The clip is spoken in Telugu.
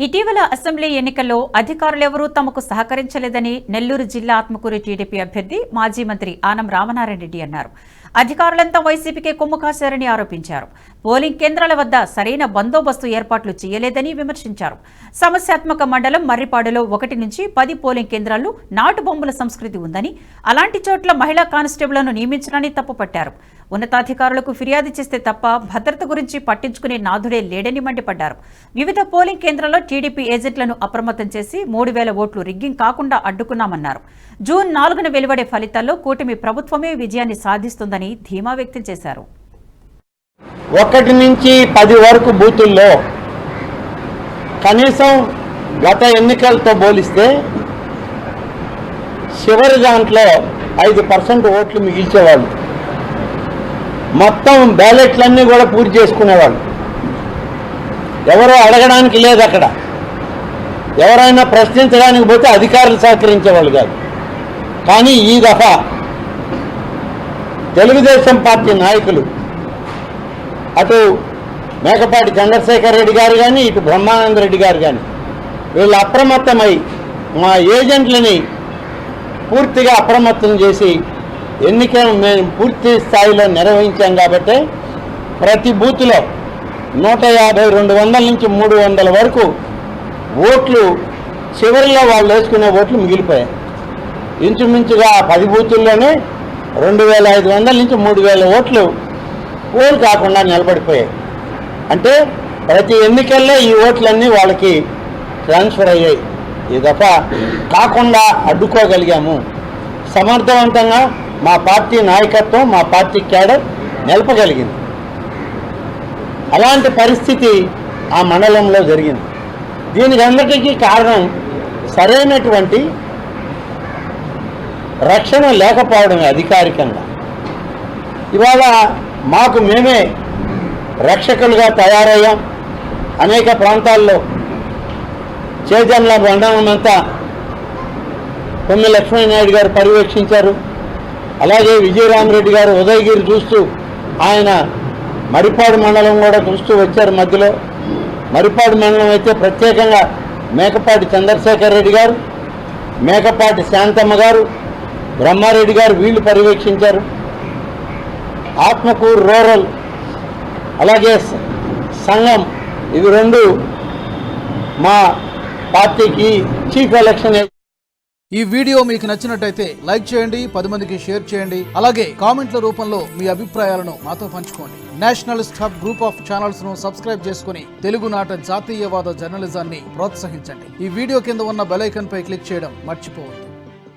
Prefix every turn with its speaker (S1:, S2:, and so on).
S1: ఇటీవల అసెంబ్లీ ఎన్నికల్లో అధికారులెవరూ తమకు సహకరించలేదని నెల్లూరు జిల్లా ఆత్మకూరు టీడీపీ అభ్యర్థి మాజీ మంత్రి ఆనం రామనారాయణ రెడ్డి అన్నారు. అధికారులంతా వైసీపీకే కొమ్ము కాశారని ఆరోపించారు. పోలింగ్ కేంద్రాల వద్ద సరైన బందోబస్తు ఏర్పాట్లు చేయలేదని విమర్శించారు. సమస్యాత్మక మండలం మర్రిపాడులో 1 నుంచి 10 పోలింగ్ కేంద్రాల్లో నాటు బొమ్మల సంస్కృతి ఉందని, అలాంటి చోట్ల మహిళా కానిస్టేబుళ్లను నియమించడాన్ని తప్పుపట్టారు. ఉన్నతాధికారులకు ఫిర్యాదు చేస్తే తప్ప భద్రత గురించి పట్టించుకునే నాథుడే లేడని మండిపడ్డారు. వివిధ పోలింగ్ కేంద్రాల్లో టీడీపీ ఏజెంట్లను అప్రమత్తం చేసి 3000 ఓట్లు రిగ్గింగ్ కాకుండా అడ్డుకున్నామన్నారు. జూన్ 4న వెలువడే ఫలితాల్లో కూటమి ప్రభుత్వమే విజయాన్ని సాధిస్తుందని ధీమా వ్యక్తం చేశారు.
S2: 1 నుంచి 10 వరకు బూతుల్లో కనీసం గత ఎన్నికలతో పోలిస్తే చివరి దాంట్లో 5% ఓట్లు మిగిల్చేవాళ్ళు. మొత్తం బ్యాలెట్లన్నీ కూడా పూర్తి చేసుకునేవాళ్ళు. ఎవరో అడగడానికి లేదు. అక్కడ ఎవరైనా ప్రశ్నించడానికి పోతే అధికారులు సహకరించేవాళ్ళు కాదు. కానీ ఈ దఫా తెలుగుదేశం పార్టీ నాయకులు అటు మేకపాటి చంద్రశేఖర్ రెడ్డి గారు కానీ, ఇటు బ్రహ్మానంద రెడ్డి గారు కానీ వీళ్ళు అప్రమత్తమై మా ఏజెంట్లని పూర్తిగా అప్రమత్తం చేసి ఎన్నికలను మేము పూర్తి స్థాయిలో నిర్వహించాం. కాబట్టి ప్రతి బూత్లో 150, 200 నుంచి 300 వరకు ఓట్లు చివరిలో వాళ్ళు వేసుకునే ఓట్లు మిగిలిపోయాయి. ఇంచుమించుగా 10 బూతుల్లోనే 2500 నుంచి 3000 ఓట్లు పోల్ కాకుండా నిలబడిపోయాయి. అంటే ప్రతి ఎన్నికల్లో ఈ ఓట్లన్నీ వాళ్ళకి ట్రాన్స్ఫర్ అయ్యాయి. ఈ దఫా కాకుండా అడ్డుకోగలిగాము. సమర్థవంతంగా మా పార్టీ నాయకత్వం, మా పార్టీ క్యాడర్ నిలపగలిగింది. అలాంటి పరిస్థితి ఆ మండలంలో జరిగింది. దీనికి అందరికీ కారణం సరైనటువంటి రక్షణ లేకపోవడమే. అధికారికంగా ఇవాళ మాకు మేమే రక్షకులుగా తయారయ్యాం. అనేక ప్రాంతాల్లో చేజన్ల మండలం అంతా కొమ్మి లక్ష్మీనాయుడు గారు పర్యవేక్షించారు. అలాగే విజయరామరెడ్డి గారు ఉదయగిరి చూస్తూ, ఆయన మరిపాడు మండలం కూడా చూస్తూ వచ్చారు. మధ్యలో మరిపాడు మండలం అయితే ప్రత్యేకంగా మేకపాటి చంద్రశేఖర్ రెడ్డి గారు, మేకపాటి శాంతమ్మ గారు, బ్రహ్మారెడ్డి గారు వీళ్ళు పర్యవేక్షించారు. ఆత్మకూరు రూరల్ అలాగే సంఘం ఇవి 2 మా పార్టీకి చీఫ్ ఎలక్షన్.
S3: ఈ వీడియో మీకు నచ్చినట్టయితే లైక్ చేయండి, 10 మందికి షేర్ చేయండి. అలాగే కామెంట్ల రూపంలో మీ అభిప్రాయాలను మాతో పంచుకోండి. Nationalist hub group of channels ను సబ్స్క్రైబ్ చేసుకుని తెలుగునాట జాతీయవాద జర్నలిజాన్ని ప్రోత్సహించండి. ఈ వీడియో కింద ఉన్న బెల్ ఐకాన్ పై క్లిక్ చేయడం మర్చిపోవద్దు.